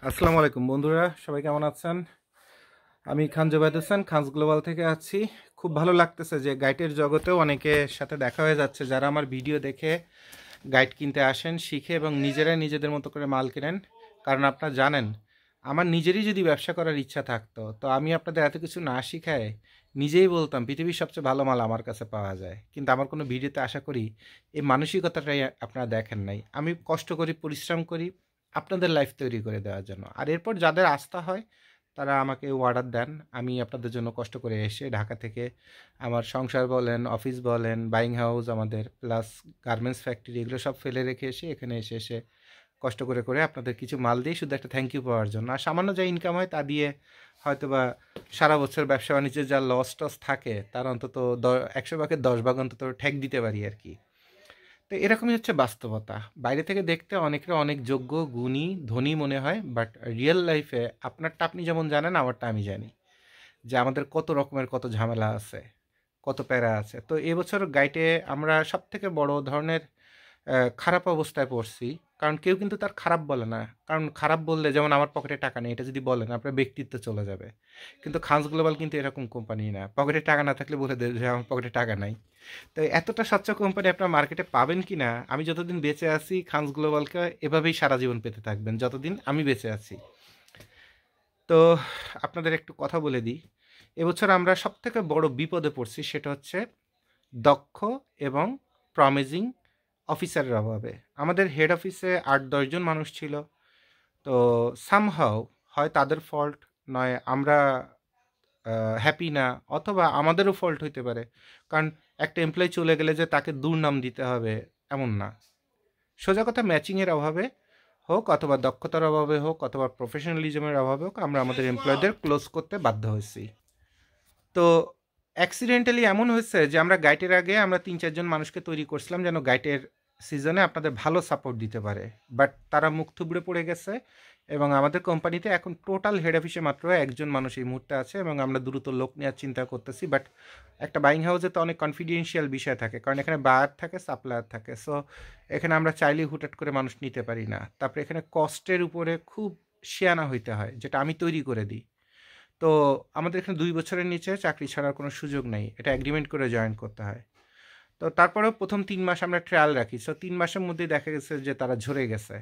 আসসালামু আলাইকুম বন্ধুরা, সবাই কেমন আছেন? আমি খান জুবাইদ হোসেন, খানস গ্লোবাল থেকে আছি। খুব ভালো লাগতেছে যে গাইডের জগতেও অনেকের সাথে দেখা হয়ে যাচ্ছে, যারা আমার ভিডিও দেখে গাইড কিনতে আসেন, শিখে এবং নিজেরাই নিজেদের মতো করে মাল কেনেন। কারণ আপনারা জানেন, আমার নিজেরই যদি ব্যবসা করার ইচ্ছা থাকতো, তো আমি আপনাদের এত কিছু না শিখায় নিজেই বলতাম পৃথিবীর সবচেয়ে ভালো মাল আমার কাছে পাওয়া যায়। কিন্তু আমার কোনো ভিডিওতে আশা করি এই মানসিকতাটাই আপনারা দেখেন নাই। আমি কষ্ট করি, পরিশ্রম করি আপনাদের লাইফ তৈরি করে দেওয়ার জন্য। আর এরপর যাদের আস্থা হয় তারা আমাকে অর্ডার দেন। আমি আপনাদের জন্য কষ্ট করে এসে ঢাকা থেকে আমার সংসার বলেন, অফিস বলেন, বাইং হাউস আমাদের, প্লাস গার্মেন্টস ফ্যাক্টরি, এগুলো সব ফেলে রেখে এসে এখানে এসে কষ্ট করে আপনাদের কিছু মাল দিয়ে শুধু একটা থ্যাংক ইউ পাওয়ার জন্য। আর সামান্য যা ইনকাম হয় তা দিয়ে হয়তোবা সারা বছর ব্যবসা বাণিজ্যে যা লস টস থাকে তার অন্তত 100 ভাগের 10 ভাগ অন্তত ঠেক দিতে পারি আর কি। তো এরকমই হচ্ছে বাস্তবতা। বাইরে থেকে দেখতে অনেকের অনেক যোগ্য, গুণী, ধনী মনে হয়, বাট রিয়েল লাইফে আপনারটা আপনি যেমন জানেন, আমারটা আমি জানি যে আমাদের কত রকমের কত ঝামেলা আছে, কত প্যারা আছে। তো এবছর গাইটে আমরা সব থেকে বড় ধরনের খারাপ অবস্থায় পড়ছি। কারণ কেউ কিন্তু তার খারাপ বলে না। কারণ খারাপ বললে, যেমন আমার পকেটে টাকা নেই, এটা যদি বলেন আপনার ব্যক্তিত্ব চলে যাবে। কিন্তু খানস গ্লোবাল কিন্তু এরকম কোম্পানি না। পকেটে টাকা না থাকলে বলে দেবে যে আমার পকেটে টাকা নাই। তো এতটা স্বচ্ছ কোম্পানি আপনার মার্কেটে পাবেন কি না, আমি যতদিন বেঁচে আছি খানস গ্লোবালকে এভাবেই সারা জীবন পেতে থাকবেন, যতদিন আমি বেঁচে আছি। তো আপনাদের একটু কথা বলে দিই, এবছর আমরা সবথেকে বড় বিপদে পড়ছি, সেটা হচ্ছে দক্ষ এবং প্রমিজিং অফিসারের অভাবে। আমাদের হেড অফিসে 8-10 জন মানুষ ছিল। তো সামহাও হয় তাদের ফল্ট, নয় আমরা হ্যাপি না, অথবা আমাদেরও ফল্ট হইতে পারে। কারণ একটা এমপ্লয়ি চলে গেলে যে তাকে দুর্নাম দিতে হবে এমন না। সোজা কথা, ম্যাচিংয়ের অভাবে হোক, অথবা দক্ষতার অভাবে হোক, অথবা প্রফেশনালিজমের অভাবে হোক, আমরা আমাদের এমপ্লয়ীদের ক্লোজ করতে বাধ্য হয়েছি। তো অ্যাক্সিডেন্টালি এমন হয়েছে যে আমরা গাইটের আগে আমরা 3-4 জন মানুষকে তৈরি করছিলাম যেন গাইটের সিজনে আপনাদের ভালো সাপোর্ট দিতে পারে। বাট তারা মুখ থুবড়ে পড়ে গেছে, এবং আমাদের কোম্পানিতে এখন টোটাল হেড অফিসে মাত্র একজন মানুষ এই মুহূর্তে আছে, এবং আমরা দ্রুত লোক নেওয়ার চিন্তা করতেছি। বাট একটা বাইং হাউসে তো অনেক কনফিডেন্সিয়াল বিষয় থাকে, কারণ এখানে বায়ার থাকে, সাপ্লায়ার থাকে। সো এখানে আমরা চাইলেই হুটহাট করে মানুষ নিতে পারি না। তারপরে এখানে কস্টের উপরে খুব শিয়ানা হইতে হয়, যেটা আমি তৈরি করে দিই। তো আমাদের এখানে 2 বছরের নিচে চাকরি ছাড়ার কোনো সুযোগ নেই, এটা এগ্রিমেন্ট করে জয়েন করতে হয়। তো তারপরেও প্রথম 3 মাস আমরা ট্রায়াল রাখি। সো 3 মাসের মধ্যেই দেখা গেছে যে তারা ঝরে গেছে।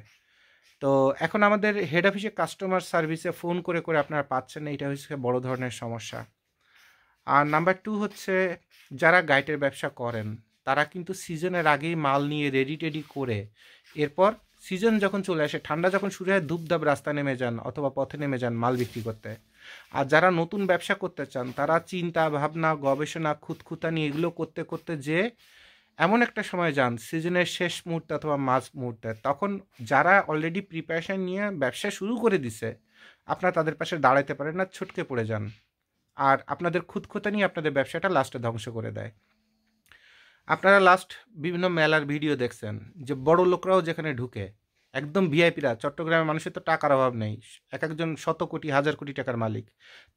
তো এখন আমাদের হেড অফিসে কাস্টমার সার্ভিসে ফোন করে আপনারা পাচ্ছেন না, এটা হচ্ছে বড় ধরনের সমস্যা। আর নাম্বার 2 হচ্ছে, যারা গাইডের ব্যবসা করেন তারা কিন্তু সিজনের আগেই মাল নিয়ে রেডি টেডি করে, এরপর সিজন যখন চলে আসে, ঠান্ডা যখন শুরু হয়, ধূপধাপ রাস্তা নেমে যান অথবা পথে নেমে যান মাল বিক্রি করতে। আর যারা নতুন ব্যবসা করতে চান তারা চিন্তা ভাবনা, গবেষণা, খুঁতখুঁতানি এগুলো করতে করতে যে এমন একটা সময় যান সিজনের শেষ মুহূর্তে অথবা মাঝ মুহূর্তে, তখন যারা অলরেডি প্রিপারেশন নিয়ে ব্যবসা শুরু করে দিছে, আপনারা তাদের পাশে দাঁড়াতে পারেন না, ছটকে পড়ে যান। আর আপনাদের খুঁতখুঁতানি আপনাদের ব্যবসাটা লাস্টে ধ্বংস করে দেয়। আপনারা লাস্ট বিভিন্ন মেলার ভিডিও দেখছেন যে বড় লোকরাও যেখানে ঢুকে, একদম ভিআইপিরা, চট্টগ্রামের মানুষের তো টাকার অভাব নেই, এক একজন শত কোটি, হাজার কোটি টাকার মালিক,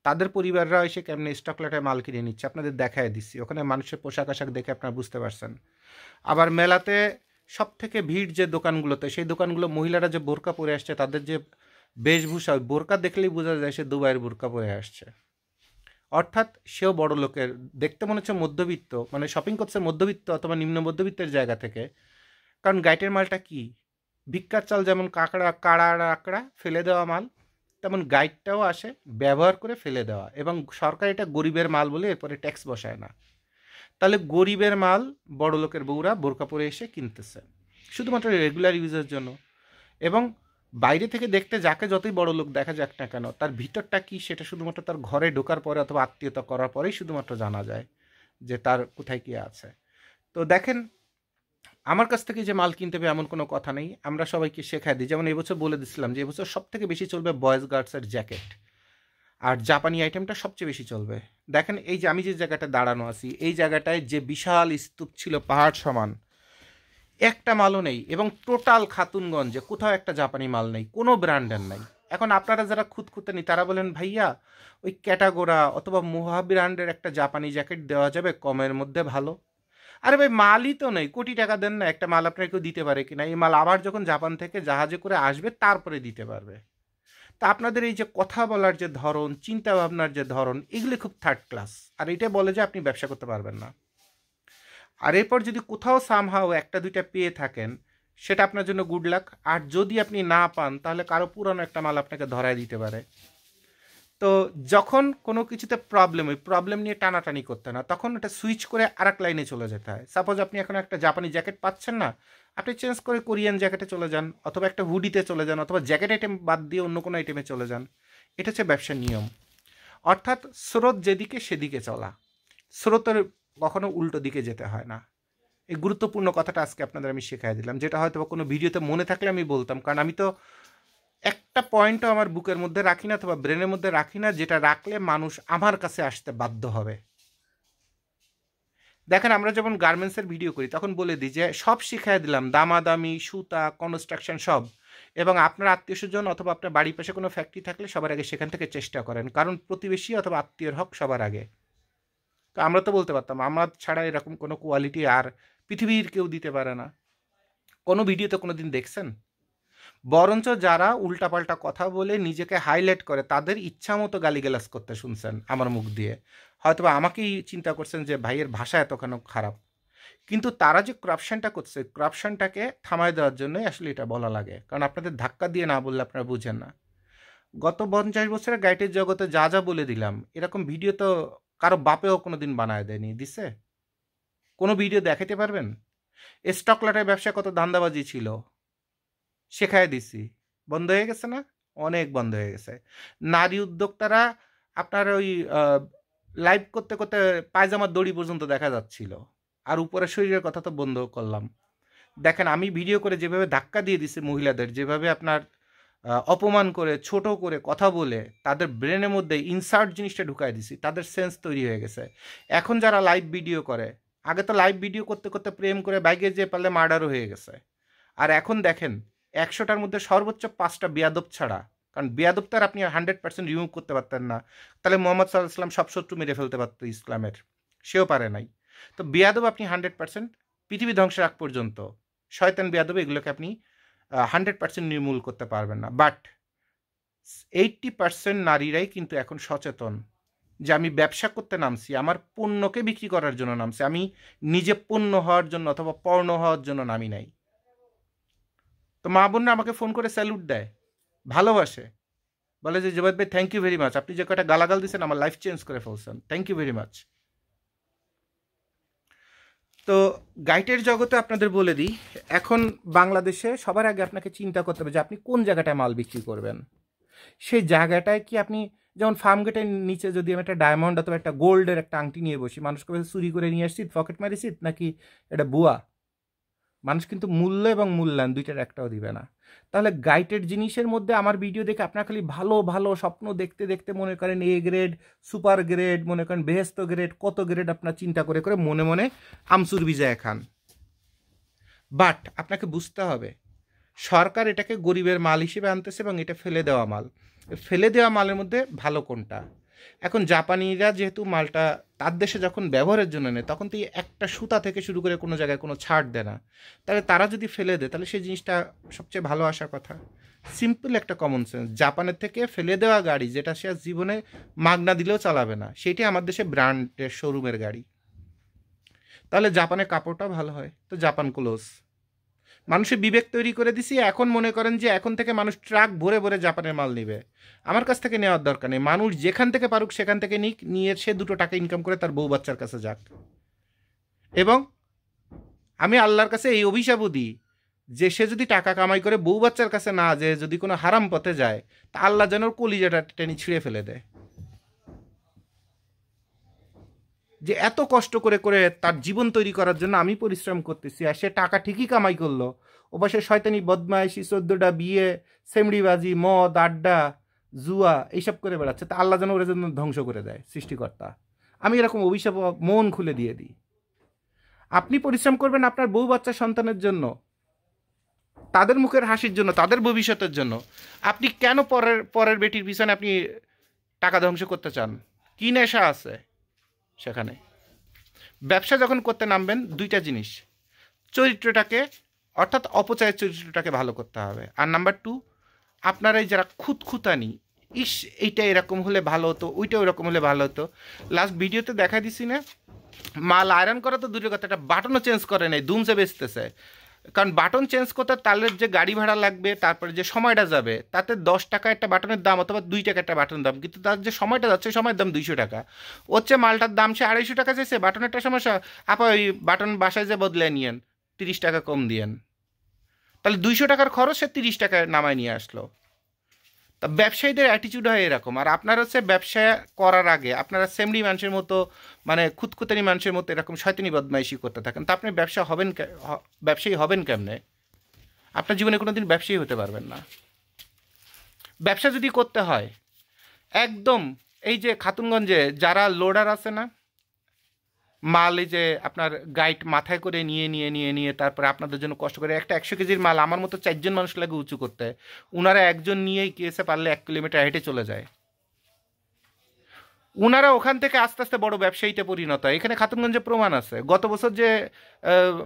তাদের পরিবাররা এসে কেমনি স্টকলাটায় মাল কিনে নিচ্ছে আপনাদের দেখায় দিচ্ছি। ওখানে মানুষের পোশাক আশাক দেখে আপনারা বুঝতে পারছেন। আবার মেলাতে সব থেকে ভিড় যে দোকানগুলোতে, সেই দোকানগুলো মহিলারা যে বোরকা পরে আসছে, তাদের যে বেশভূষা, বোরকা দেখলেই বোঝা যায় সে দুবাইয়ের বোরকা পরে আসছে। অর্থাৎ সেও বড় লোকের, দেখতে মনে হচ্ছে মধ্যবিত্ত, মানে শপিং করছে মধ্যবিত্ত অথবা নিম্ন মধ্যবিত্তের জায়গা থেকে। কারণ গাইটের মালটা কি, ভিক্ষার চাল যেমন কাঁকড়া কাড়া আঁকড়া ফেলে দেওয়া মাল, তেমন গাইডটাও আসে ব্যবহার করে ফেলে দেওয়া, এবং সরকার এটা গরিবের মাল বলে এরপরে ট্যাক্স বসায় না। তাহলে গরিবের মাল বড় লোকের বউরা বোরকা পরে এসে কিনতেছে শুধুমাত্র রেগুলার ইউজের জন্য। এবং বাইরে থেকে দেখতে যাকে যতই বড় লোক দেখা যাক না কেন, তার ভিতরটা কি সেটা শুধুমাত্র তার ঘরে ঢোকার পরে অথবা আত্মীয়তা করার পরেই শুধুমাত্র জানা যায় যে তার কোথায় কি আছে। তো দেখেন, আমার কাছ থেকে যে মাল কিনতে হবে এমন কোনো কথা নেই, আমরা সবাইকে শেখাই দিই। যেমন এবছর বলে দিচ্ছিলাম যে এবছর সব থেকে বেশি চলবে বয়েজ গার্ডসের জ্যাকেট, আর জাপানি আইটেমটা সবচেয়ে বেশি চলবে। দেখেন, এই যে আমি যে জায়গাটা দাঁড়ানো আছি, এই জায়গাটায় যে বিশাল স্তূপ ছিল পাহাড় সমান, একটা মালও নেই, এবং টোটাল খাতুনগঞ্জে কোথাও একটা জাপানি মাল নেই, কোনো ব্র্যান্ডের নাই। এখন আপনারা যারা খুঁতখুঁতানি তারা বলেন, ভাইয়া ওই ক্যাটাগোরা অথবা মোহা ব্র্যান্ডের একটা জাপানি জ্যাকেট দেওয়া যাবে কমের মধ্যে ভালো? আরে ভাই, মালই তো নেই, কোটি টাকা দেন না, একটা মাল আপনাকে কেউ দিতে পারে কিনা? এই মাল আবার যখন জাপান থেকে জাহাজে করে আসবে তারপরে দিতে পারবে। তা আপনাদের এই যে কথা বলার যে ধরন, চিন্তা ভাবনার যে ধরন, এগুলি খুব থার্ড ক্লাস। আর এটা বলে যে আপনি ব্যবসা করতে পারবেন না। আর এরপর যদি কোথাও সামহাও একটা দুইটা পেয়ে থাকেন, সেটা আপনার জন্য গুড লাক। আর যদি আপনি না পান, তাহলে কারো পুরানো একটা মাল আপনাকে ধরায় দিতে পারে। তো যখন কোনো কিছুতে প্রবলেম, ওই প্রবলেম নিয়ে টানাটানি করতে না, তখন ওটা সুইচ করে আরেক লাইনে চলে যেতে হয়। সাপোজ আপনি এখন একটা জাপানি জ্যাকেট পাচ্ছেন না, আপনি চেঞ্জ করে কোরিয়ান জ্যাকেটে চলে যান, অথবা একটা হুডিতে চলে যান, অথবা জ্যাকেট আইটেম বাদ দিয়ে অন্য কোনো আইটেমে চলে যান। এটা হচ্ছে ব্যবসার নিয়ম। অর্থাৎ স্রোত যেদিকে সেদিকে চলা, স্রোতের কখনো উল্টো দিকে যেতে হয় না। এই গুরুত্বপূর্ণ কথাটা আজকে আপনাদের আমি শেখাই দিলাম, যেটা হয়তো কোনো ভিডিওতে মনে থাকলে আমি বলতাম, কারণ আমি তো একটা পয়েন্টও আমার বুকের মধ্যে রাখি না অথবা ব্রেনের মধ্যে রাখি না, যেটা রাখলে মানুষ আমার কাছে আসতে বাধ্য হবে। দেখেন, আমরা যখন গার্মেন্টসের ভিডিও করি তখন বলে দিই যে সব শিখাই দিলাম, দামাদামি, সুতা, কনস্ট্রাকশন সব। এবং আপনার আত্মীয় স্বজন অথবা আপনার বাড়ির পাশে কোনো ফ্যাক্টরি থাকলে সবার আগে সেখান থেকে চেষ্টা করেন, কারণ প্রতিবেশী অথবা আত্মীয়র হক সবার আগে। তো আমরা তো বলতে পারতাম আমরা ছাড়া এরকম কোনো কোয়ালিটি আর পৃথিবীর কেউ দিতে পারে না। কোনো ভিডিওতে কোনো দিন দেখছেন? বরঞ্চ যারা উল্টাপাল্টা কথা বলে নিজেকে হাইলাইট করে, তাদের ইচ্ছা মতো গালিগালাজ করতে শুনছেন আমার মুখ দিয়ে। হয়তোবা আমাকেই চিন্তা করছেন যে ভাইয়ের ভাষা এতখানি খারাপ, কিন্তু তারা যে করাপশনটা করছে, করাপশনটাকে থামায় দেওয়ার জন্যই আসলে এটা বলা লাগে, কারণ আপনাদের ধাক্কা দিয়ে না বললে আপনারা বুঝেন না। গত 50 বছরের গাইডের জগতে যা যা বলে দিলাম, এরকম ভিডিও তো কারো বাপেও কোনো দিন বানায় দেয়নি, দিছে? কোনো ভিডিও দেখাতে পারবেন? স্টক লটের ব্যবসা কত ধান্দাবাজি ছিল, শেখায় দিছি। বন্ধ হয়ে গেছে না? অনেক বন্ধ হয়ে গেছে। নারী উদ্যোক্তারা আপনার ওই লাইভ করতে করতে পায়জামার দড়ি পর্যন্ত দেখা যাচ্ছিল। আর উপরে শরীরের কথা তো বন্ধ করলাম। দেখেন, আমি ভিডিও করে যেভাবে ধাক্কা দিয়ে দিছি মহিলাদের, যেভাবে আপনার অপমান করে, ছোট করে কথা বলে তাদের ব্রেনের মধ্যে ইনসার্ট জিনিসটা ঢুকাই দিছি, তাদের সেন্স তৈরি হয়ে গেছে। এখন যারা লাইভ ভিডিও করে, আগে তো লাইভ ভিডিও করতে করতে প্রেম করে বাইকে যেয়ে পারলে মার্ডারও হয়ে গেছে। আর এখন দেখেন, 100টার মধ্যে সর্বোচ্চ 5টা বেয়াদব ছাড়া, কারণ বেয়াদব তো আর আপনি 100% রিমুভ করতে পারতেন না, তাহলে মোহাম্মদ সাল্লাহ সাল্লাম সব শত্রু মেরে ফেলতে পারত ইসলামের, সেও পারে নাই। তো বেয়াদব আপনি 100% পৃথিবী ধ্বংসের আগ পর্যন্ত, শয়তান বেয়াদব এগুলোকে আপনি 100% নির্মূল করতে পারবেন না। বাট 80% নারীরাই কিন্তু এখন সচেতন যে আমি ব্যবসা করতে নামছি, আমার পণ্যকে বিক্রি করার জন্য নামছি, আমি নিজে পণ্য হওয়ার জন্য অথবা পর্ণ হওয়ার জন্য নামি নাই। তো মা বোনরা আমাকে ফোন করে স্যালুট দেয়, ভালোবাসে, বলে যে জুবাইদ ভাই থ্যাংক ইউ ভেরি মাচ, আপনি যে কটা গালাগাল দিয়েছেন আমার লাইফ চেঞ্জ করে ফেলছেন, থ্যাংক ইউ ভেরি মাচ। তো গাইডের জগতে আপনাদের বলে দিই, এখন বাংলাদেশে সবার আগে আপনাকে চিন্তা করতে হবে যে আপনি কোন জায়গাটায় মাল বিক্রি করবেন। সেই জায়গাটায় কি আপনি, যেমন ফার্ম গেটের নিচে যদি আমি একটা ডায়মন্ড অথবা একটা গোল্ডের একটা আংটি নিয়ে বসি, মানুষকে চুরি করে নিয়ে আসছি, পকেট মারিছি, নাকি এটা বুয়া? মানুষ কিন্তু মূল্য এবং মূল্যায়ন দুইটার একটাও দিবে না। তাহলে গাইডেড জিনিসের মধ্যে আমার ভিডিও দেখে আপনার খালি ভালো ভালো স্বপ্ন দেখতে দেখতে মনে করেন এ গ্রেড, সুপার গ্রেড, মনে করেন বেহেস্ত গ্রেড, কত গ্রেড আপনার চিন্তা করে করে মনে মনে আমসুর বিজয় খান। বাট আপনাকে বুঝতে হবে, সরকার এটাকে গরিবের মাল হিসেবে আনতেছে এবং এটা ফেলে দেওয়া মাল। ফেলে দেওয়া মালের মধ্যে ভালো কোনটা? এখন জাপানিরা যেহেতু মালটা তার দেশে যখন ব্যবহারের জন্য নেয়, তখন তো একটা সুতা থেকে শুরু করে কোনো জায়গায় কোনো ছাড় দেয় না। তাহলে তারা যদি ফেলে দেয়, তাহলে সেই জিনিসটা সবচেয়ে ভালো আসার কথা। সিম্পল একটা কমন সেন্স, জাপানের থেকে ফেলে দেওয়া গাড়ি যেটা সে জীবনে মাগনা দিলেও চালাবে না, সেইটাই আমার দেশে ব্র্যান্ডের শোরুমের গাড়ি। তাহলে জাপানের কাপড়টাও ভালো হয়, তো জাপান ক্লোজ। মানুষের বিবেক তৈরি করে দিছি, এখন মনে করেন যে এখন থেকে মানুষ ট্রাক ভরে ভরে জাপানের মাল নিবে। আমার কাছ থেকে নেওয়ার দরকার নেই, মানুষ যেখান থেকে পারুক সেখান থেকে নিক, নিয়ে সে 2 টাকা ইনকাম করে তার বউ বাচ্চার কাছে যাক। এবং আমি আল্লাহর কাছে এই অভিশাপও দিই যে সে যদি টাকা কামাই করে বউ বাচ্চার কাছে না যায়, যদি কোনো হারাম পথে যায়, তা আল্লাহ যেন ওর কলিজাটা টেনে ছিঁড়ে ফেলে দেয়। যে এত কষ্ট করে করে তার জীবন তৈরি করার জন্য আমি পরিশ্রম করতেছি, আর সে টাকা ঠিকই কামাই করলো, ওপাশে শয়তানি বদমাইশি, 14টা বিয়ে, সেমড়িবাজি, মদ, আড্ডা, জুয়া এইসব করে বেড়াচ্ছে, তা আল্লাহ যেন ওরা যেন ধ্বংস করে দেয় সৃষ্টিকর্তা। আমি এরকম অভিশাপ মন খুলে দিয়ে দিই। আপনি পরিশ্রম করবেন আপনার বউ বাচ্চা সন্তানের জন্য, তাদের মুখের হাসির জন্য, তাদের ভবিষ্যতের জন্য। আপনি কেন পরের পরের বেটির পিছনে আপনি টাকা ধ্বংস করতে চান? কি নেশা আছে সেখানে? ব্যবসা যখন করতে নামবেন, 2টা জিনিস, চরিত্রটাকে, অর্থাৎ অপচয়ের চরিত্রটাকে ভালো করতে হবে। আর নাম্বার 2, আপনারা এই যারা খুঁতখুঁতানি, ইস এইটা এরকম হলে ভালো হতো, ওইটা ওরকম হলে ভালো হতো, লাস্ট ভিডিওতে দেখা দিছি না, মাল আয়রন করা তো দূরের কথা, একটা বাটনও চেঞ্জ করে নেই, দুমসে বেচতেছে। কারণ বাটন চেঞ্জ করতে তাহলে যে গাড়ি ভাড়া লাগবে, তারপরে যে সময়টা যাবে, তাতে 10 টাকা একটা বাটনের দাম অথবা 2 টাকা একটা বাটনের দাম, কিন্তু তার যে সময়টা যাচ্ছে সময়ের দাম 200 টাকা। হচ্ছে মালটার দাম সে 250 টাকা চাইছে, বাটনের একটা সমস্যা, আপা ওই বাটন বাসায় যে বদলে নিয়েন, 30 টাকা কম দিয়েন, তাহলে 200 টাকার খরচ সে 30 টাকায় নামায় নিয়ে আসলো। তা ব্যবসায়ীদের অ্যাটিটিউড হয় এরকম। আর আপনারা হচ্ছে ব্যবসা করার আগে আপনারা সেমরি মানুষের মতো, মানে খুঁতখুতানি মানুষের মতো এরকম শয়তানি বদমাইশি করতে থাকেন, তা আপনি ব্যবসায়ী হবেন কেমনে? আপনার জীবনে কোনোদিন ব্যবসায়ী হতে পারবেন না। ব্যবসা যদি করতে হয় একদম, এই যে খাতুনগঞ্জে যারা লোডার আছে না, মাল এই যে আপনার গাইড মাথায় করে নিয়ে নিয়ে নিয়ে নিয়ে তারপরে আপনাদের জন্য কষ্ট করে একটা 100 কেজির মাল আমার মতো 4জন মানুষ লাগে উঁচু করতে, ওনারা একজন নিয়েই কেসে পারলে 1 কিলোমিটার হেঁটে চলে যায়। ওনারা ওখান থেকে আস্তে আস্তে বড় ব্যবসায়ীতে পরিণত হয়। এখানে খাতুনগঞ্জে প্রমাণ আছে, গত বছর যে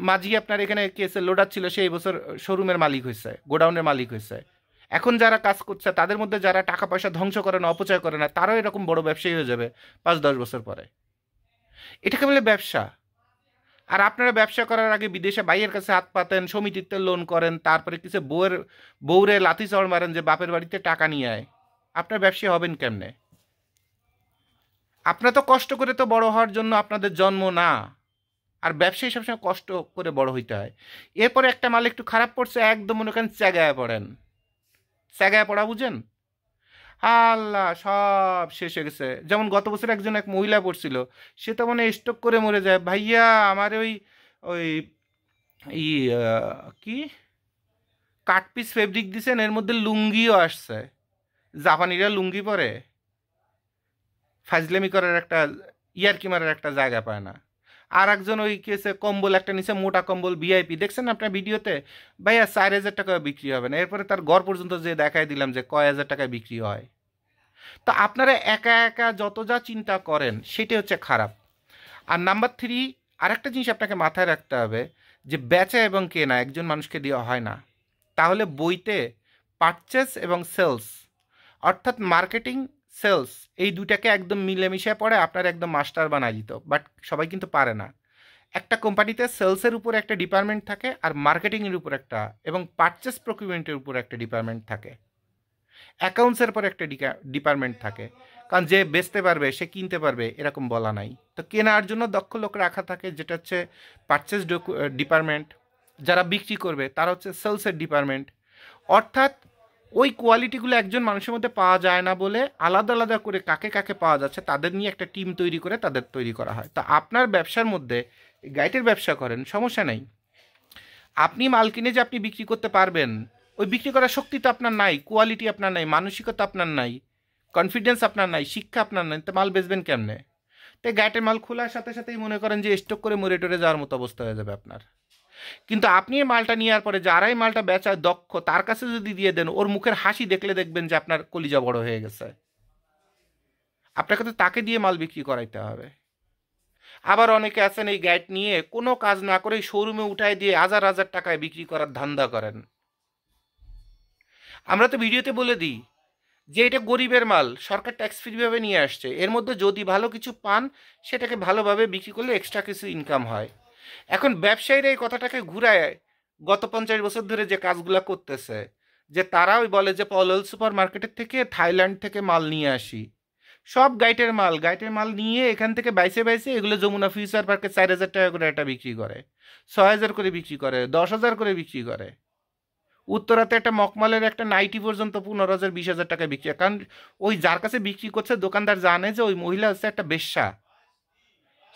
মাঝি আপনার এখানে কেসে লোডার ছিল, সেই বছর শোরুমের মালিক হয়েছে, গোডাউনের মালিক হয়েছে। এখন যারা কাজ করছে তাদের মধ্যে যারা টাকা পয়সা ধ্বংস করে না, অপচয় করে না, তারাও এরকম বড় ব্যবসায়ী হয়ে যাবে 5-10 বছর পরে। এটাকে বলে ব্যবসা। আর আপনারা ব্যবসা করার আগে বিদেশে ভাইয়ের কাছে হাত পাতেন, সমিতিতে লোন করেন, তারপরে কিছু বউরে লাথি চড় মারেন যে বাপের বাড়িতে টাকা নিয়ে আয়। আপনার ব্যবসায়ী হবেন কেমনে? আপনারা তো কষ্ট করে তো বড় হওয়ার জন্য আপনাদের জন্ম না। আর ব্যবসায়ী সবসময় কষ্ট করে বড় হইতে হয়। এরপরে একটা মাল একটু খারাপ পড়ছে, একদম মনে করেন চ্যাগায় পড়েন। চ্যাগায় পড়া বুঝেন? আল্লাহ, সব শেষ হয়ে গেছে। যেমন গত বছর এক মহিলা পড়ছিল, সে তো মানে স্ট্রোক করে মরে যায়। ভাইয়া আমার ওই ওই ই কি কাট পিস ফেব্রিক দিছেন, এর মধ্যে লুঙ্গিও আসছে। জাপানিরা লুঙ্গি পরে, ফাজলামি করার একটা, ইয়ারকি মারার একটা জায়গা পায় না। আর একজন ওই কেসে কম্বল একটা নিচে, মোটা কম্বল ভিআইপি, দেখছেন আপনার ভিডিওতে? ভাইয়া 4,000 টাকা বিক্রি হবে না। এরপরে তার ঘর পর্যন্ত যে দেখাই দিলাম যে কয় হাজার টাকায় বিক্রি হয়। তো আপনারা একা একা যত যা চিন্তা করেন সেটাই হচ্ছে খারাপ। আর নাম্বার 3, আরেকটা জিনিস আপনাকে মাথায় রাখতে হবে, যে বেচা এবং কেনা একজন মানুষকে দেওয়া হয় না। তাহলে বইতে পারচেস এবং সেলস, অর্থাৎ মার্কেটিং, সেলস, এই দুটাকে একদম মিলেমিশে পড়ে আপনার একদম মাস্টার বানায় দিত। বাট সবাই কিন্তু পারে না। একটা কোম্পানিতে সেলসের উপর একটা ডিপার্টমেন্ট থাকে, আর মার্কেটিংয়ের উপর একটা, এবং পারচেস প্রকিউরমেন্টের উপর একটা ডিপার্টমেন্ট থাকে, অ্যাকাউন্টসের পর একটা ডিপার্টমেন্ট থাকে। কারণ যে বেচতে পারবে সে কিনতে পারবে এরকম বলা নাই। তো কেনার জন্য দক্ষ লোক রাখা থাকে, যেটা হচ্ছে পারচেস ডিপার্টমেন্ট। যারা বিক্রি করবে তারা হচ্ছে সেলসের ডিপার্টমেন্ট। অর্থাৎ ওই কোয়ালিটিগুলো একজন মানুষের মধ্যে পাওয়া যায় না বলে আলাদা আলাদা করে কাকে কাকে পাওয়া যাচ্ছে তাদের নিয়ে একটা টিম তৈরি করে তাদের তৈরি করা হয়। তা আপনার ব্যবসার মধ্যে গাইডের ব্যবসা করেন, সমস্যা নেই। আপনি মাল কিনে যে আপনি বিক্রি করতে পারবেন, ওই বিক্রি করার শক্তি তো আপনার নাই, কোয়ালিটি আপনার নাই, মানসিকতা আপনার নাই, কনফিডেন্স আপনার নাই, শিক্ষা আপনার নাই, তো মাল বেচবেন কেমনে? তো গাইটের মাল খোলার সাথে সাথেই মনে করেন যে স্টক করে মরে টরে যাওয়ার মতো অবস্থা হয়ে যাবে আপনার। কিন্তু আপনি এই মালটা নেওয়ার পরে যারাই মালটা বেচায় দক্ষ, তার কাছে যদি দিয়ে দেন, ওর মুখের হাসি দেখলে দেখবেন যে আপনার কলিজা বড় হয়ে গেছে। আপনাকে তো তাকে দিয়ে মাল বিক্রি করাইতে হবে। আবার অনেকে আছেন এই গাইড নিয়ে কোনো কাজ না করে শোরুমে উঠায় দিয়ে হাজার হাজার টাকায় বিক্রি করার ধান্দা করেন। আমরা তো ভিডিওতে বলে দিই যে এটা গরিবের মাল, সরকার ট্যাক্স ফ্রিভাবে নিয়ে আসছে, এর মধ্যে যদি ভালো কিছু পান সেটাকে ভালোভাবে বিক্রি করলে এক্সট্রা কিছু ইনকাম হয়। এখন ব্যবসায়ীরা এই কথাটাকে ঘুরায় গত 50 বছর ধরে যে কাজগুলো করতেছে, যে তারা ওই বলে যে পলল সুপার মার্কেটের থেকে, থাইল্যান্ড থেকে মাল নিয়ে আসি, সব গাইটের মাল নিয়ে এখান থেকে বাইসে বাইসে এগুলো যমুনা ফিউচার পার্কে 4,000 টাকা করে একটা বিক্রি করে, 6,000 করে বিক্রি করে, 10,000 করে বিক্রি করে। উত্তরাতে একটা মকমালের একটা নাইটি পর্যন্ত 15,000 20,000 টাকায় বিক্রি হয়। কারণ ওই যার কাছে বিক্রি করছে দোকানদার জানে যে ওই মহিলা হচ্ছে একটা বেশ্যা,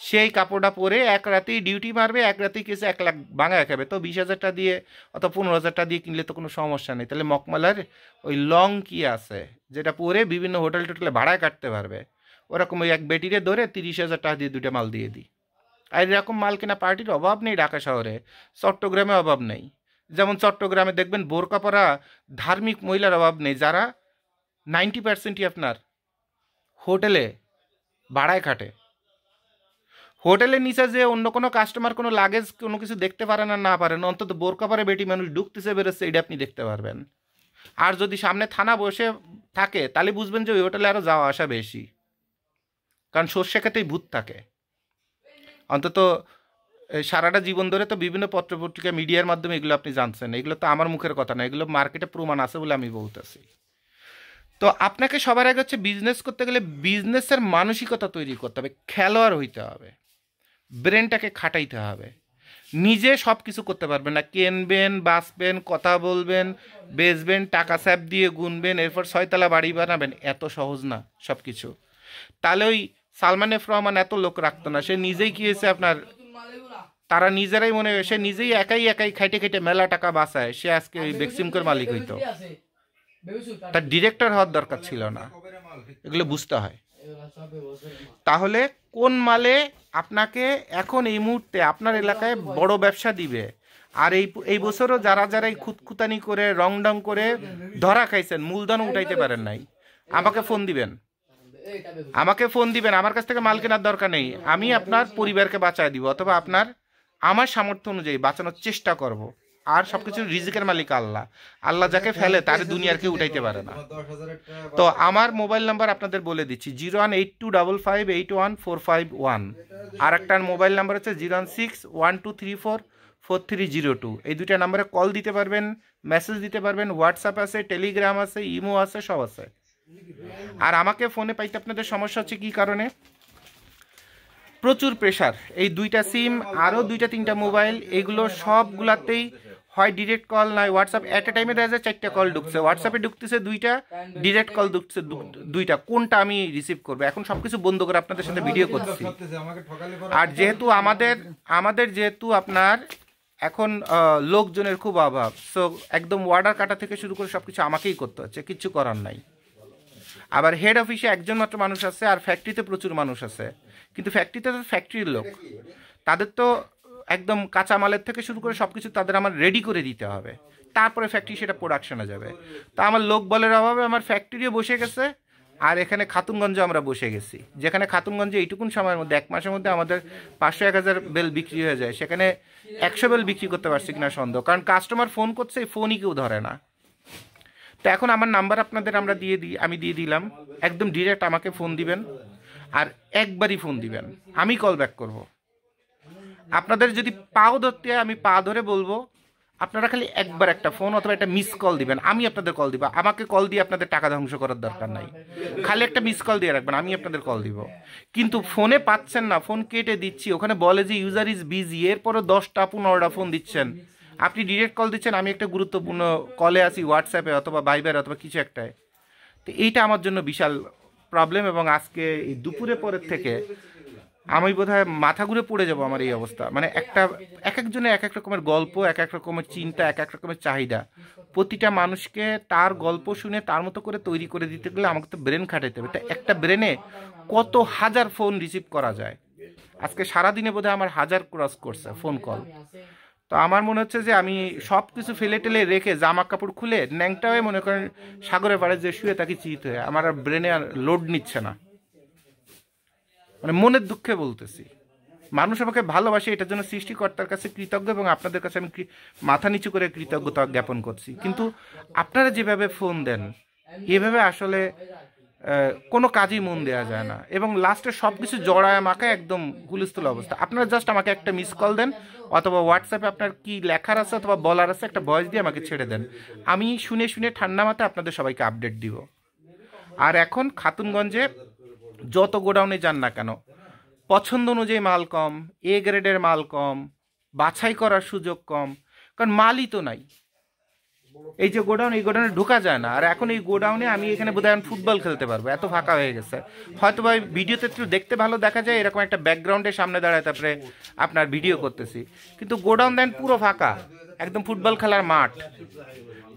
সেই কাপড়টা পরে এক রাতেই ডিউটি মারবে, এক রাতেই কিছু 1 লাখ ভাঙা খাবে, তো 20,000 দিয়ে অথবা 15,000 দিয়ে কিনলে তো কোনো সমস্যা নেই। তাহলে মকমালার ওই লং কি আছে যেটা পরে বিভিন্ন হোটেল টোটেলে ভাড়ায় কাটতে পারবে, ওরকম ওই এক বেটিরে ধরে 30,000 টাকা দিয়ে 2টা মাল দিয়ে দিই। আর এরকম মাল কেনা পার্টির অভাব নেই ঢাকা শহরে, চট্টগ্রামে অভাব নেই। যেমন চট্টগ্রামে দেখবেন বোরকা পরা ধার্মিক মহিলার অভাব নেই, যারা 90%ই আপনার হোটেলে ভাড়ায় খাটে। হোটেলের নিচে যে অন্য কোনো কাস্টমার কোনো লাগেজ কোনো কিছু দেখতে পারে না, না পারেন, অন্তত বোরকা পরে বেটি মানুষ ঢুকতেছে বেরোচ্ছে এটা আপনি দেখতে পারবেন। আর যদি সামনে থানা বসে থাকে তাহলে বুঝবেন যে ওই হোটেলে আরও যাওয়া আসা বেশি, কারণ সর্ষে খেতেই ভূত থাকে। অন্তত সারাটা জীবন ধরে তো বিভিন্ন পত্রপত্রিকা মিডিয়ার মাধ্যমে এগুলো আপনি জানছেন, এগুলো তো আমার মুখের কথা না, এগুলো মার্কেটে প্রমাণ আছে বলে আমি বলতেছি। তো আপনাকে সবার আগে হচ্ছে বিজনেস করতে গেলে বিজনেসের মানসিকতা তৈরি করতে হবে, খেলোয়াড় হইতে হবে, ব্রেনটাকে খাটাইতে হবে। নিজে সব কিছু করতে পারবেন না, কেনবেন, বাঁচবেন, কথা বলবেন, বেচবেন, টাকা স্যাপ দিয়ে গুনবেন, এরপর 6 তলা বাড়ি বানাবেন, এত সহজ না সব কিছু। তাহলে ওই সালমান এফ রহমান এত লোক রাখতো না, সে নিজেই কি হয়েছে আপনার, তারা নিজেরাই মনে হয় সে নিজেই একাই খাইটে খাইটে মেলা টাকা বাঁচায়, সে আজকে ওই বেক্সিমকোর মালিক হইতো। তার ডিরেক্টর হওয়ার দরকার ছিল না, এগুলো বুঝতে হয়। তাহলে কোন মালে আপনাকে এখন এই মুহূর্তে আপনার এলাকায় বড় ব্যবসা দিবে। আর এই বছরও যারা এই খুঁতখুতানি করে রং করে ধরা খাইছেন, মূলধন উঠাইতে পারেন নাই, আমাকে ফোন দিবেন, আমার কাছ থেকে মাল কেনার দরকার নেই, আমি আপনার পরিবারকে বাঁচায় দিব, অথবা আমার সামর্থ্য অনুযায়ী বাঁচানোর চেষ্টা করব। আর সবকিছু রিজিকের মালিক আল্লাহ, আল্লাহ যাকে ফেলে তার দুনিয়ার কেউ উঠাইতে পারে না। তো আমার মোবাইল নাম্বার আপনাদের বলে দিচ্ছি, 01825581451। আর একটা মোবাইল নাম্বার হচ্ছে 01612344302। এই দুইটা নাম্বারে কল দিতে পারবেন, মেসেজ দিতে পারবেন, হোয়াটসঅ্যাপ আছে, টেলিগ্রাম আছে, ইমো আছে, সব আছে। আর আমাকে ফোনে পাইতে আপনাদের সমস্যা হচ্ছে কি কারণে, প্রচুর প্রেশার, এই 2টা সিম আরও 2-3টা মোবাইল, এগুলো সবগুলাতেই হয় ডিরেক্ট কল নয় হোয়াটসঅ্যাপ। এট এ টাইমে দেখা যায় 4টা কল ঢুকছে, হোয়াটসঅ্যাপে ঢুকতেছে 2টা, ডিরেক্ট কল ঢুকছে 2টা, কোনটা আমি রিসিভ করবো? এখন সব কিছু বন্ধ করে আপনাদের সাথে ভিডিও করছি। আর যেহেতু আমাদের যেহেতু আপনার এখন লোকজনের খুব অভাব, সো একদম অর্ডার কাটা থেকে শুরু করে সব কিছু আমাকেই করতে হচ্ছে, কিচ্ছু করার নাই। আবার হেড অফিসে একজন মাত্র মানুষ আছে, আর ফ্যাক্টরিতে প্রচুর মানুষ আছে, কিন্তু ফ্যাক্টরিতে তো ফ্যাক্টরির লোক, তাদের তো একদম কাঁচামালের থেকে শুরু করে সব কিছু তাদের আমার রেডি করে দিতে হবে, তারপরে ফ্যাক্টরি সেটা প্রোডাকশনে যাবে। তা আমার লোক বলের অভাবে আমার ফ্যাক্টরিও বসে গেছে, আর এখানে খাতুনগঞ্জে আমরা বসে গেছি, যেখানে খাতুনগঞ্জে এইটুকুন সময়ের মধ্যে 1 মাসের মধ্যে আমাদের 500-1000 বেল বিক্রি হয়ে যায়, সেখানে 100 বেল বিক্রি করতে পারছি কিনা সন্দেহ, কারণ কাস্টমার ফোন করছে, ফোনই কেউ ধরে না। তো এখন আমার নাম্বার আপনাদের আমি দিয়ে দিলাম, একদম ডিরেক্ট আমাকে ফোন দিবেন, আর একবারই ফোন দিবেন, আমি কল ব্যাক করব। আপনাদের যদি পাও ধরতে হয় আমি পা ধরে বলবো, আপনারা খালি একবার একটা ফোন অথবা একটা মিস কল দিবেন, আমি আপনাদের কল দিব। আমাকে কল দিয়ে আপনাদের টাকা ধ্বংস করার দরকার নাই, খালি একটা মিস কল দিয়ে রাখবেন, আমি আপনাদের কল দিব। কিন্তু ফোনে পাচ্ছেন না, ফোন কেটে দিচ্ছি, ওখানে বলে যে ইউজার ইজ বিজি, এরপরও 10টা-15টা ফোন দিচ্ছেন, আপনি ডিরেক্ট কল দিচ্ছেন, আমি একটা গুরুত্বপূর্ণ কলে আছি, হোয়াটসঅ্যাপে অথবা ভাইবার অথবা কিছু একটায়। তো এইটা আমার জন্য বিশাল প্রবলেম, এবং আজকে এই দুপুরে পরের থেকে আমি বোধহয় মাথা ঘুরে পড়ে যাব আমার এই অবস্থা। মানে এক একজনের এক এক রকমের গল্প, এক এক রকমের চিন্তা, এক এক রকমের চাহিদা, প্রতিটা মানুষকে তার গল্প শুনে তার মতো করে তৈরি করে দিতে গেলে আমাকে তো ব্রেন খাটাইতে হবে। তা একটা ব্রেনে কত হাজার ফোন রিসিভ করা যায়, আজকে সারাদিনে বোধহয় আমার 1000 ক্রস করছে ফোন কল। তো আমার মনে হচ্ছে যে আমি সব কিছু ফেলে টেলে রেখে জামা কাপড় খুলে ন্যাংটা হয়ে মনে করেন সাগরে পাড়ে যে শুয়ে থাকি চিত হয়ে, আমার আর ব্রেনে আর লোড নিচ্ছে না, মানে মনের দুঃখে বলতেছি। মানুষ আমাকে ভালোবাসে, এটার জন্য সৃষ্টিকর্তার কাছে কৃতজ্ঞ, এবং আপনাদের কাছে আমি মাথা নিচু করে কৃতজ্ঞতা জ্ঞাপন করছি। কিন্তু আপনারা যেভাবে ফোন দেন, এভাবে আসলে কোনো কাজই মন দেওয়া যায় না, এবং লাস্টে সব কিছু জড়ায় মাখায় একদম হুলস্থুল অবস্থা। আপনারা জাস্ট আমাকে একটা মিস কল দেন, অথবা হোয়াটসঅ্যাপে আপনার কি লেখার আছে অথবা বলার আছে একটা ভয়েস দিয়ে আমাকে ছেড়ে দেন, আমি শুনে ঠান্ডা মাথায় আপনাদের সবাইকে আপডেট দিব। আর এখন খাতুনগঞ্জে যত গোডাউনে যান না কেন, পছন্দ অনুযায়ী মাল কম, এ গ্রেডের মাল কম, বাছাই করার সুযোগ কম, কারণ মালই তো নাই। এই যে গোডাউন, এই গোডাউনে ঢোকা যায় না। আর এখন এই গোডাউনে আমি এখানে বোধহয় ফুটবল খেলতে পারবো, এত ফাঁকা হয়ে গেছে। হয়তো বা ভিডিওতে একটু দেখতে ভালো দেখা যায়, এরকম একটা ব্যাকগ্রাউন্ডের সামনে দাঁড়ায় তারপরে আপনার ভিডিও করতেছি, কিন্তু গোডাউন দেন পুরো ফাঁকা, একদম ফুটবল খেলার মাঠ।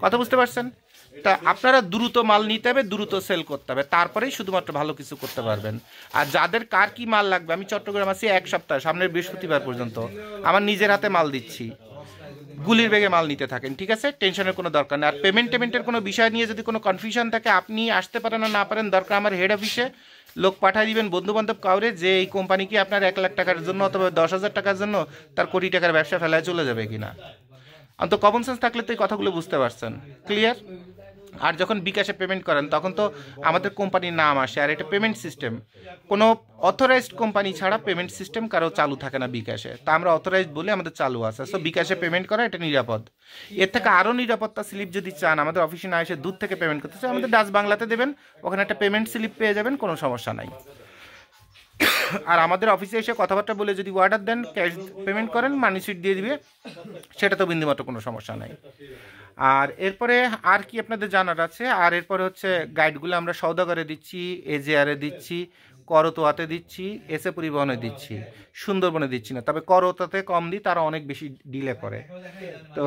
কথা বুঝতে পারছেন? তা আপনারা দ্রুত মাল নিতে হবে, দ্রুত সেল করতে হবে, তারপরেই শুধুমাত্র ভালো কিছু করতে পারবেন। আর যাদের কার কি মাল লাগবে, আমি চট্টগ্রাম আছি 1 সপ্তাহ, সামনের বৃহস্পতিবার পর্যন্ত আমার নিজের হাতে মাল দিচ্ছি, গুলির বেগে মাল নিতে থাকেন, ঠিক আছে? টেনশনের কোনো দরকার নেই। আর পেমেন্টের কোনো বিষয় নিয়ে যদি কোনো কনফিউশন থাকে, আপনি আসতে পারেন না পারেন, দরকার আমার হেড অফিসে লোক পাঠিয়ে দিবেন, বন্ধুবান্ধব কাউরে, যে এই কোম্পানি কি আপনার 1 লাখ টাকার জন্য অথবা 10,000 টাকার জন্য তার কোটি টাকার ব্যবসা ফেলায় চলে যাবে কিনা। অন্তত কমন সেন্স থাকলে তো এই কথাগুলো বুঝতে পারছেন। ক্লিয়ার? আর যখন বিকাশে পেমেন্ট করেন তখন তো আমাদের কোম্পানির নাম আসে, আর এটা পেমেন্ট সিস্টেম, কোনো অথরাইজড কোম্পানি ছাড়া পেমেন্ট সিস্টেম কারো চালু থাকে না বিকাশে। তা আমরা অথরাইজড বলে আমাদের চালু আছে। সো বিকাশে পেমেন্ট করা এটা নিরাপদ। এর থেকে আরও নিরাপত্তা স্লিপ যদি চান, আমাদের অফিসে না এসে দূর থেকে পেমেন্ট করতে চান, আমাদের ডাচ বাংলাতে দেবেন, ওখানে একটা পেমেন্ট স্লিপ পেয়ে যাবেন, কোনো সমস্যা নাই। আর আমাদের অফিসে এসে কথাবার্তা বলে যদি অর্ডার দেন, ক্যাশ পেমেন্ট করেন, মানি সিট দিয়ে দিবে, সেটা তো বিন্দুমাত্র কোনো সমস্যা নাই। আর এরপরে আর কি আপনাদের জানার আছে? আর এরপরে হচ্ছে গাইডগুলো আমরা সওদাগরে দিচ্ছি, এজেআরে দিচ্ছি, করতোয়াতে দিচ্ছি, এসে পরিবহনে দিচ্ছি, সুন্দরবনে দিচ্ছি না। তবে করতোয়াতে কম দিই, তারা অনেক বেশি ডিলে করে। তো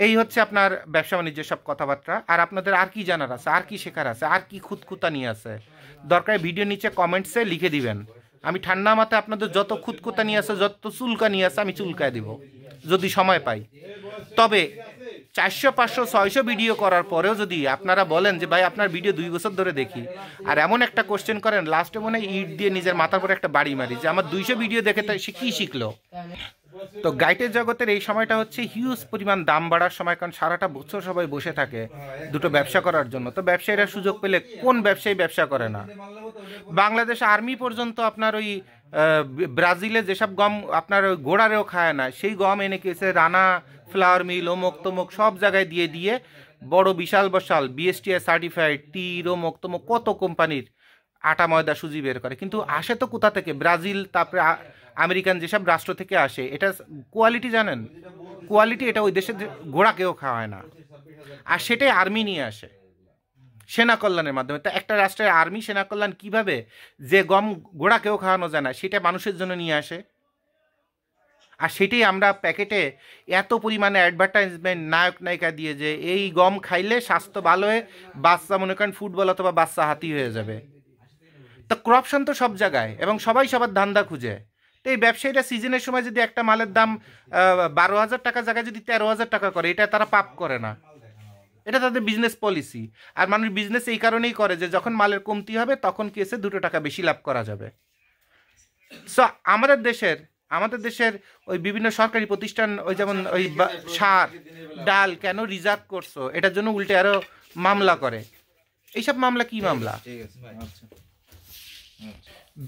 এই হচ্ছে আপনার ব্যবসা বাণিজ্যের সব কথাবার্তা। আর আপনাদের আর কি জানার আছে, আর কি শেখার আছে, আর কি খুঁতখুঁতানি আছে, দরকার ভিডিও নিচে কমেন্টসে লিখে দিবেন। আমি ঠান্ডা মাথায় আপনাদের যত খুঁতখুঁতানি আছে, যত চুলকানি আছে, আমি চুলকায় দিব যদি সময় পাই। তবে 400, 500, 600 ভিডিও করার পরেও যদি আপনারা বলেন যে ভাই আপনার ভিডিও 2 বছর ধরে দেখি, আর এমন একটা কোশ্চেন করেন লাস্টে মনে হয় ইট দিয়ে নিজের মাথার পরে একটা বাড়ি মারি যে আমার 200 ভিডিও দেখে তাই সে কী শিখলো। তো গাইডের জগতের এই সময়টা হচ্ছে হিউজ পরিমাণ দাম বাড়ার সময়, কারণ সারাটা বছর সবাই বসে থাকে দুটো ব্যবসা করার জন্য। তো ব্যবসায়ীরা সুযোগ পেলে কোন ব্যবসায়ী ব্যবসা করে না? বাংলাদেশ আর্মি পর্যন্ত আপনার ওই ব্রাজিলে যেসব গম আপনার ওই ঘোড়ারেও খায় না, সেই গম এনে কেসে রানা ফ্লাওয়ার মিল, অমুক তমুক সব জায়গায় দিয়ে দিয়ে বড় বিশাল বিশাল বিএসটিআই সার্টিফাইড টির অমুক তমুক কত কোম্পানির আটা ময়দা সুজি বের করে। কিন্তু আসে তো কোথা থেকে? ব্রাজিল, তারপরে আমেরিকান যেসব রাষ্ট্র থেকে আসে। এটা কোয়ালিটি জানেন? কোয়ালিটি এটা ওই দেশের ঘোড়া কেউ খাওয়ায় না, আর সেটাই আর্মি নিয়ে আসে সেনা কল্যাণের মাধ্যমে। তা একটা রাষ্ট্রের আর্মি সেনা কল্যাণ কীভাবে যে গম ঘোড়া কেউ খাওয়ানো যায় না সেটা মানুষের জন্য নিয়ে আসে? আর সেটাই আমরা প্যাকেটে এত পরিমাণে অ্যাডভার্টাইজমেন্ট নায়ক নায়িকা দিয়ে যে এই গম খাইলে স্বাস্থ্য ভালো হয়ে বাচ্চা মনে করেন ফুটবল অথবা বাচ্চা হাতি হয়ে যাবে। তো করাপশন তো সব জায়গায়, এবং সবাই সবার ধান্দা খুঁজে। তো এই ব্যবসায়ীরা সিজনের সময় যদি একটা মালের দাম 12,000 টাকা জায়গায় যদি 13,000 টাকা করে, এটা তারা পাপ করে না, এটা তাদের বিজনেস পলিসি। আর মানুষ বিজনেস এই কারণেই করে যে যখন মালের কমতি হবে তখন কেসে 2 টাকা বেশি লাভ করা যাবে। সো আমাদের দেশের ওই বিভিন্ন সরকারি প্রতিষ্ঠান, ওই যেমন ওই সার ডাল কেন রিজার্ভ করছো, এটার জন্য উল্টে আরো মামলা করে। এইসব মামলা কি মামলা?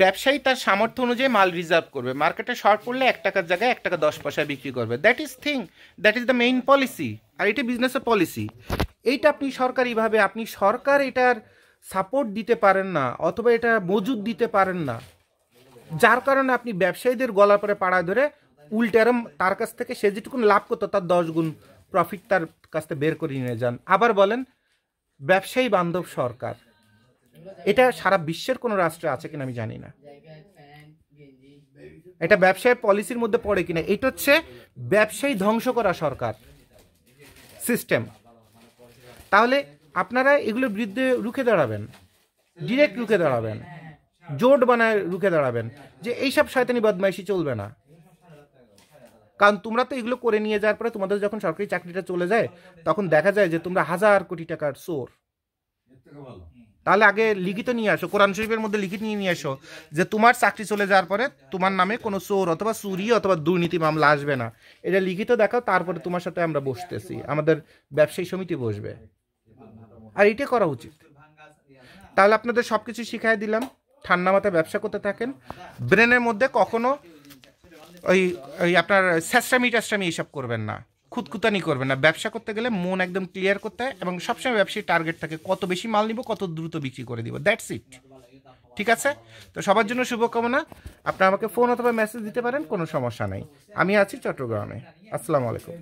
ব্যবসায়ী তার সামর্থ্য অনুযায়ী মাল রিজার্ভ করবে, মার্কেটে শর্ট পড়লে 1 টাকার জায়গায় 1 টাকা 10 পয়সায় বিক্রি করবে। That is the main policy. আর এটা বিজনেসের পলিসি। এইটা আপনি সরকারিভাবে সরকার এটার সাপোর্ট দিতে পারেন না, অথবা এটা মজুদ দিতে পারেন না, যার কারণে আপনি ব্যবসায়ীদের গলার পরে পাড়া ধরে উল্টারম তার কাছ থেকে সে যেটুকুন লাভ করতো তার 10 গুণ প্রফিট তার কাছ থেকে বের করে নিয়ে যান। আবার বলেন ব্যবসায়ী বান্ধব সরকার, এটা সারা বিশ্বের কোনো রাষ্ট্রে আছে কিনা আমি জানি না। এটা ব্যবসায়ের পলিসির মধ্যে পড়ে কিনা। এটা হচ্ছে ব্যবসায়ী ধ্বংস করা সরকার সিস্টেম। তাহলে আপনারা এগুলোর বিরুদ্ধে রুখে দাঁড়াবেন, ডিরেক্ট রুখে দাঁড়াবেন, জোট বানায় রুখে দাঁড়াবেন যে এইসব শয়তানি বদমাইশি চলবে না। কারণ তোমরা তো এগুলো করে নিয়ে যাওয়ার পরে তোমাদের যখন সরকারি চাকরিটা চলে যায় তখন দেখা যায় যে তোমরা 1000 কোটি টাকার চোর। তাহলে আগে লিখিত নিয়ে আসো, কোরআন শরীফের মধ্যে লিখিত নিয়ে আসো যে তোমার চাকরি চলে যাওয়ার পরে তোমার নামে কোনো চোর অথবা চুরি অথবা দুর্নীতি মামলা আসবে না। এটা লিখিত দেখাও, তারপরে তোমার সাথে আমরা বসতেছি, আমাদের ব্যবসায়ী সমিতি বসবে। আর এটা করা উচিত। তাহলে আপনাদের সব কিছু শিখাই দিলাম, ঠান্ডা মাথায় ব্যবসা করতে থাকেন। ব্রেনের মধ্যে কখনো ওই আপনার স্যাস্ট্রামি টাস্ট্রামি এইসব করবেন না, খুঁতখুতানি করবেন না। ব্যবসা করতে গেলে মন একদম ক্লিয়ার করতে হয়, এবং সবসময় ব্যবসায়ী টার্গেট থাকে কত বেশি মাল নিব, কত দ্রুত বিক্রি করে দিব, দ্যাটস ইট। ঠিক আছে? তো সবার জন্য শুভকামনা। আপনি আমাকে ফোন অথবা মেসেজ দিতে পারেন, কোনো সমস্যা নেই। আমি আছি চট্টগ্রামে। আসসালামু আলাইকুম।